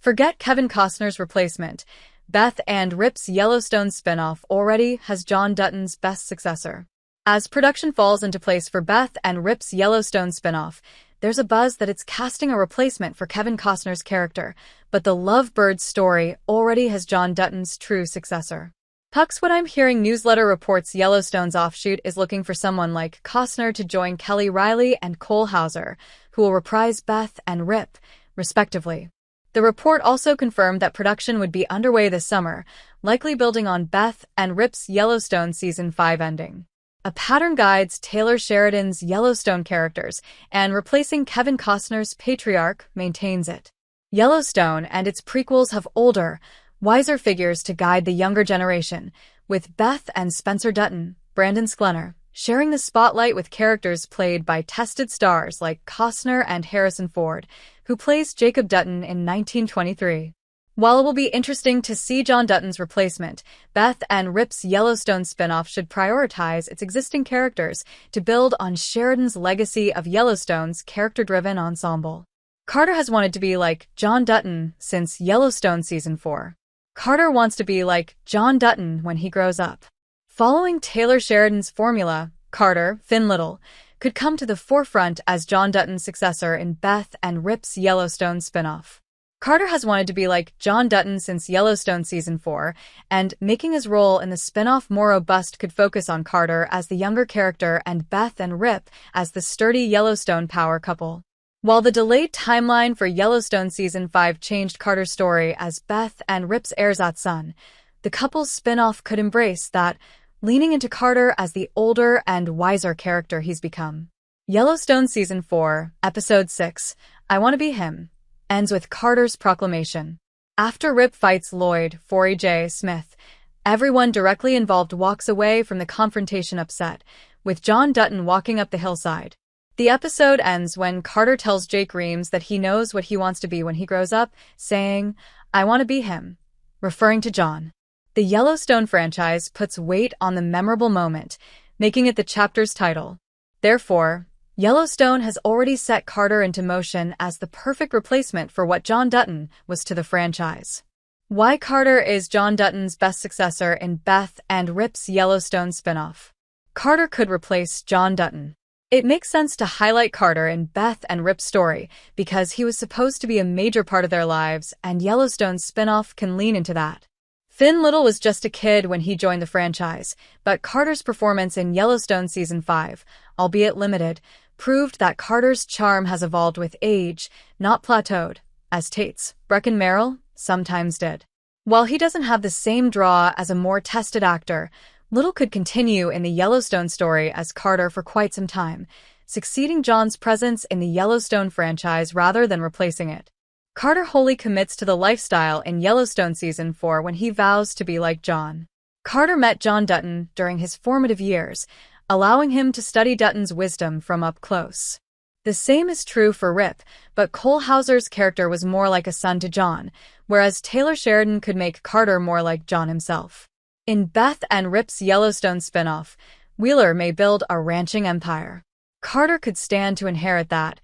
Forget Kevin Costner's replacement. Beth and Rip's Yellowstone spinoff already has John Dutton's best successor. As production falls into place for Beth and Rip's Yellowstone spinoff, there's a buzz that it's casting a replacement for Kevin Costner's character, but the Lovebirds story already has John Dutton's true successor. Pucks, what I'm hearing newsletter reports Yellowstone's offshoot is looking for someone like Costner to join Kelly Riley and Cole Hauser, who will reprise Beth and Rip, respectively. The report also confirmed that production would be underway this summer, likely building on Beth and Rip's Yellowstone Season 5 ending. A pattern guides Taylor Sheridan's Yellowstone characters, and replacing Kevin Costner's patriarch maintains it. Yellowstone and its prequels have older, wiser figures to guide the younger generation, with Beth and Spencer Dutton, Brandon Sklenar, sharing the spotlight with characters played by tested stars like Costner and Harrison Ford, who plays Jacob Dutton in 1923. While it will be interesting to see John Dutton's replacement, Beth and Rip's Yellowstone spinoff should prioritize its existing characters to build on Sheridan's legacy of Yellowstone's character-driven ensemble. Carter has wanted to be like John Dutton since Yellowstone Season 4. Carter wants to be like John Dutton when he grows up. Following Taylor Sheridan's formula, Carter, Finn Little, could come to the forefront as John Dutton's successor in Beth and Rip's Yellowstone spinoff. Carter has wanted to be like John Dutton since Yellowstone Season 4, and making his role in the spinoff more robust could focus on Carter as the younger character and Beth and Rip as the sturdy Yellowstone power couple. While the delayed timeline for Yellowstone Season 5 changed Carter's story as Beth and Rip's ersatz son, the couple's spinoff could embrace that, leaning into Carter as the older and wiser character he's become. Yellowstone Season 4, Episode 6, I Want to Be Him, ends with Carter's proclamation. After Rip fights Lloyd, 4J Smith, everyone directly involved walks away from the confrontation upset, with John Dutton walking up the hillside. The episode ends when Carter tells Jake Reems that he knows what he wants to be when he grows up, saying, I want to be him, referring to John. The Yellowstone franchise puts weight on the memorable moment, making it the chapter's title. Therefore, Yellowstone has already set Carter into motion as the perfect replacement for what John Dutton was to the franchise. Why Carter is John Dutton's best successor in Beth and Rip's Yellowstone spinoff. Carter could replace John Dutton. It makes sense to highlight Carter in Beth and Rip's story because he was supposed to be a major part of their lives, and Yellowstone's spinoff can lean into that. Finn Little was just a kid when he joined the franchise, but Carter's performance in Yellowstone Season 5, albeit limited, proved that Carter's charm has evolved with age, not plateaued, as Tate's Breckin Merrill sometimes did. While he doesn't have the same draw as a more tested actor, Little could continue in the Yellowstone story as Carter for quite some time, succeeding John's presence in the Yellowstone franchise rather than replacing it. Carter wholly commits to the lifestyle in Yellowstone Season 4 when he vows to be like John. Carter met John Dutton during his formative years, allowing him to study Dutton's wisdom from up close. The same is true for Rip, but Cole Hauser's character was more like a son to John, whereas Taylor Sheridan could make Carter more like John himself. In Beth and Rip's Yellowstone spinoff, Wheeler may build a ranching empire. Carter could stand to inherit that,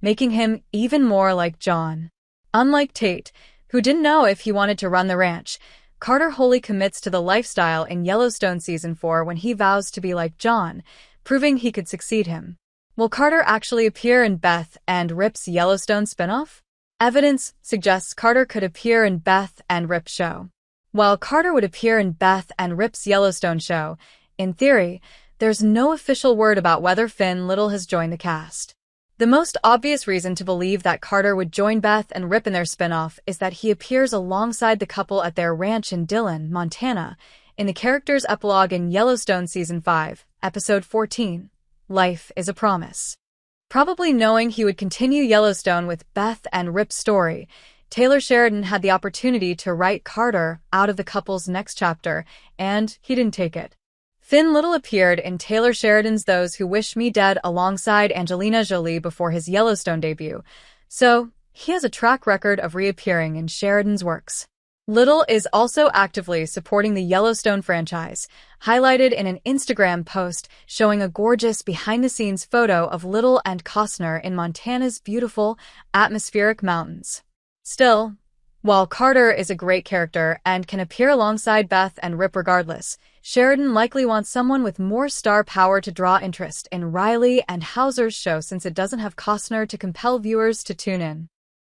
making him even more like John. Unlike Tate, who didn't know if he wanted to run the ranch, Carter wholly commits to the lifestyle in Yellowstone Season 4 when he vows to be like John, proving he could succeed him. Will Carter actually appear in Beth and Rip's Yellowstone spinoff? Evidence suggests Carter could appear in Beth and Rip's show. While Carter would appear in Beth and Rip's Yellowstone show, in theory, there's no official word about whether Finn Little has joined the cast. The most obvious reason to believe that Carter would join Beth and Rip in their spinoff is that he appears alongside the couple at their ranch in Dillon, Montana, in the character's epilogue in Yellowstone Season 5, Episode 14, Life is a Promise. Probably knowing he would continue Yellowstone with Beth and Rip's story, Taylor Sheridan had the opportunity to write Carter out of the couple's next chapter, and he didn't take it. Finn Little appeared in Taylor Sheridan's Those Who Wish Me Dead alongside Angelina Jolie before his Yellowstone debut, so he has a track record of reappearing in Sheridan's works. Little is also actively supporting the Yellowstone franchise, highlighted in an Instagram post showing a gorgeous behind-the-scenes photo of Little and Costner in Montana's beautiful, atmospheric mountains. Still, While Carter is a great character and can appear alongside Beth and Rip regardless, Sheridan likely wants someone with more star power to draw interest in Riley and Hauser's show since it doesn't have Costner to compel viewers to tune in.